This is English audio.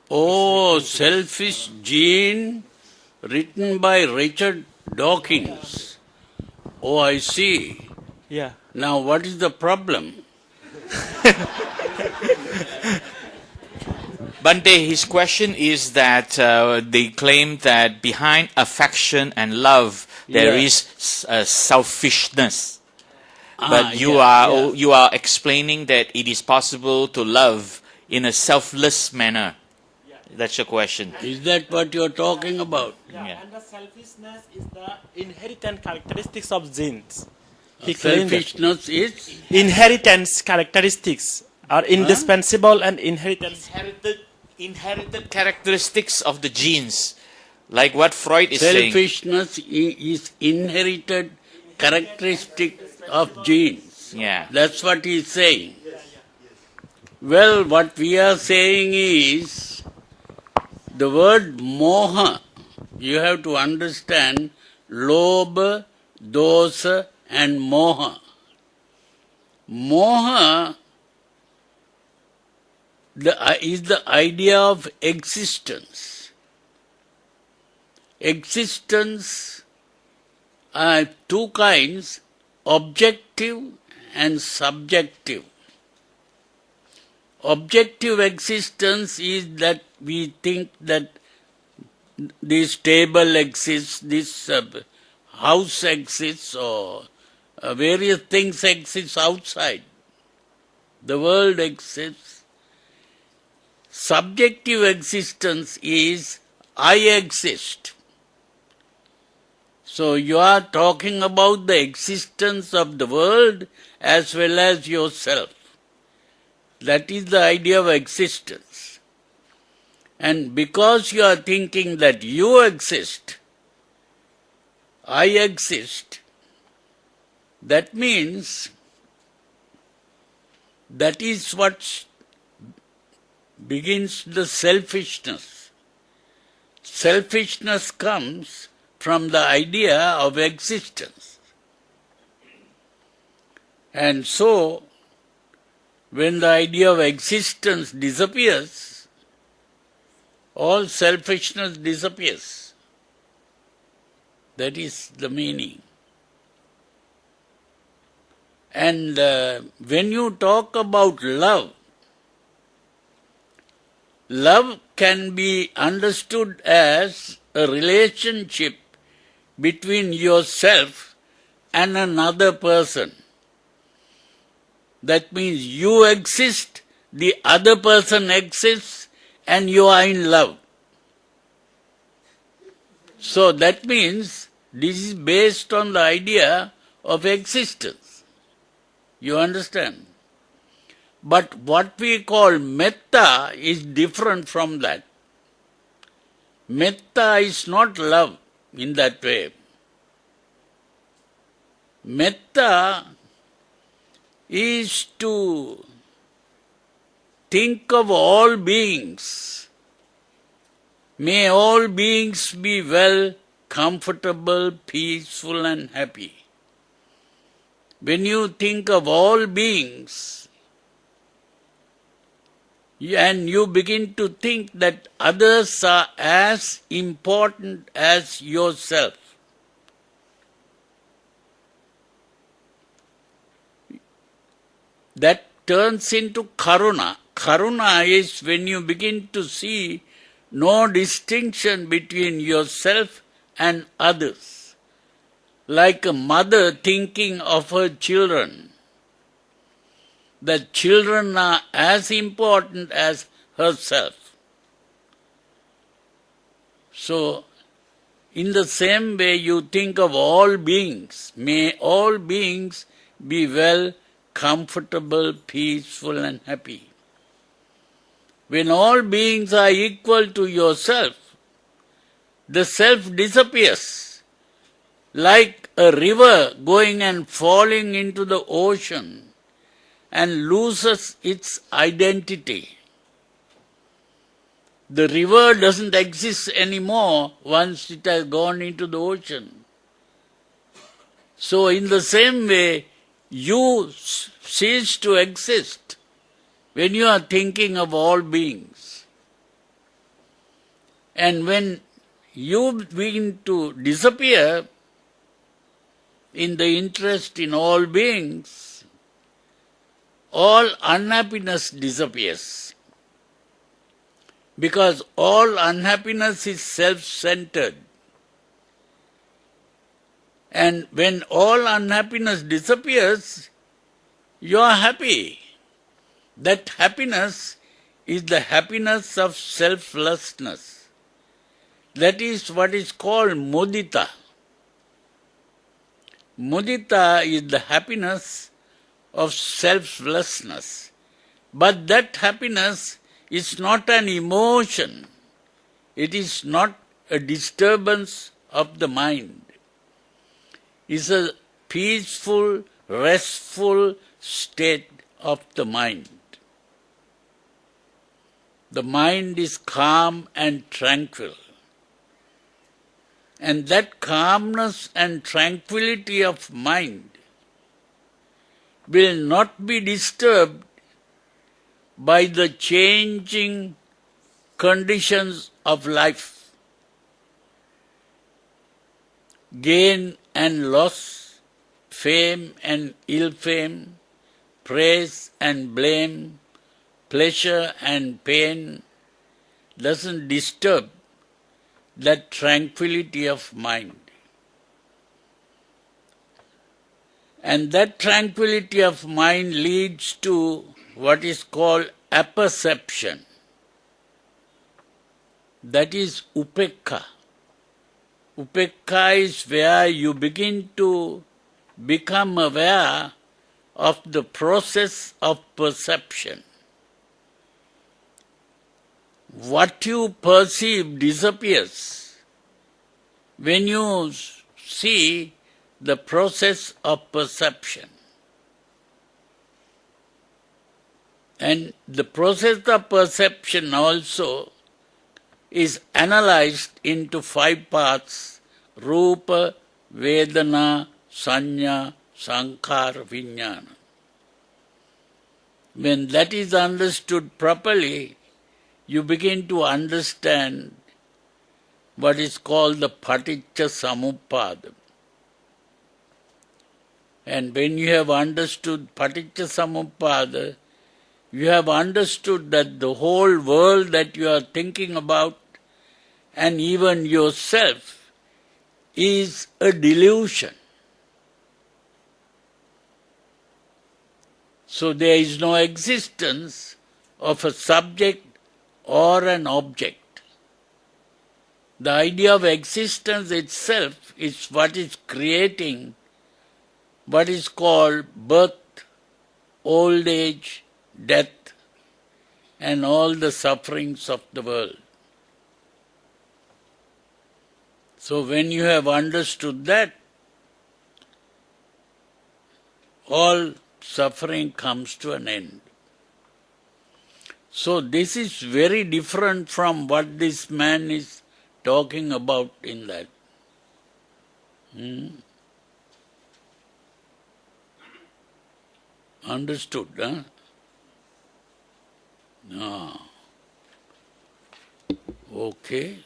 Oh, Selfish Gene, written by Richard Dawkins. Oh, I see. Yeah. Now, what is the problem? Bhante, his question is that they claim that behind affection and love there is selfishness. But you are explaining that it is possible to love in a selfless manner. That's your question. Is that what you're talking about? Yeah. And the selfishness is the inherent characteristics of genes. Selfishness is? Inheritance characteristics are indispensable and Inherited characteristics of the genes. Like what Freud is saying. Selfishness is inherited characteristic of genes. Yeah. That's what he's saying. Well, what we are saying is, the word moha, you have to understand lobha, dosa and moha. Moha is the idea of existence. Existence are two kinds, objective and subjective. Objective existence is that we think that this table exists, this house exists, or various things exist outside. The world exists. Subjective existence is I exist. So you are talking about the existence of the world as well as yourself. That is the idea of existence. And because you are thinking that you exist, I exist, that means that is what begins the selfishness. Selfishness comes from the idea of existence. And so, when the idea of existence disappears, all selfishness disappears. That is the meaning. And when you talk about love, love can be understood as a relationship between yourself and another person. That means you exist, the other person exists, and you are in love. So that means this is based on the idea of existence. You understand? But what we call metta is different from that. Metta is not love in that way. Metta is to think of all beings. May all beings be well, comfortable, peaceful and happy. When you think of all beings, and you begin to think that others are as important as yourself, that turns into karuna. Karuna is when you begin to see no distinction between yourself and others. Like a mother thinking of her children, that children are as important as herself. So, in the same way you think of all beings. May all beings be well, comfortable, peaceful and happy. When all beings are equal to yourself, the self disappears. Like a river going and falling into the ocean and loses its identity. The river doesn't exist anymore once it has gone into the ocean. So in the same way, you cease to exist when you are thinking of all beings. And when you begin to disappear in the interest in all beings, all unhappiness disappears. Because all unhappiness is self-centered. And when all unhappiness disappears, you are happy. That happiness is the happiness of selflessness. That is what is called mudita. Mudita is the happiness of selflessness. But that happiness is not an emotion. It is not a disturbance of the mind. It's a peaceful, restful state of the mind. The mind is calm and tranquil. And that calmness and tranquility of mind will not be disturbed by the changing conditions of life. Gain and loss, fame and ill fame, praise and blame, pleasure and pain doesn't disturb that tranquility of mind. And that tranquility of mind leads to what is called apperception. That is upekka. Upekka is where you begin to become aware of the process of perception. What you perceive disappears when you see the process of perception. And the process of perception also is analyzed into 5 parts: Rupa, Vedana, Sanya, Sankhara, Vijnana. When that is understood properly, you begin to understand what is called the Paticca Samuppada. And when you have understood Paticca Samuppada, you have understood that the whole world that you are thinking about, and even yourself, is a delusion. So there is no existence of a subject or an object. The idea of existence itself is what is creating what is called birth, old age, death, and all the sufferings of the world. So when you have understood that, all suffering comes to an end. So this is very different from what this man is talking about in that. Understood, huh? No. Okay.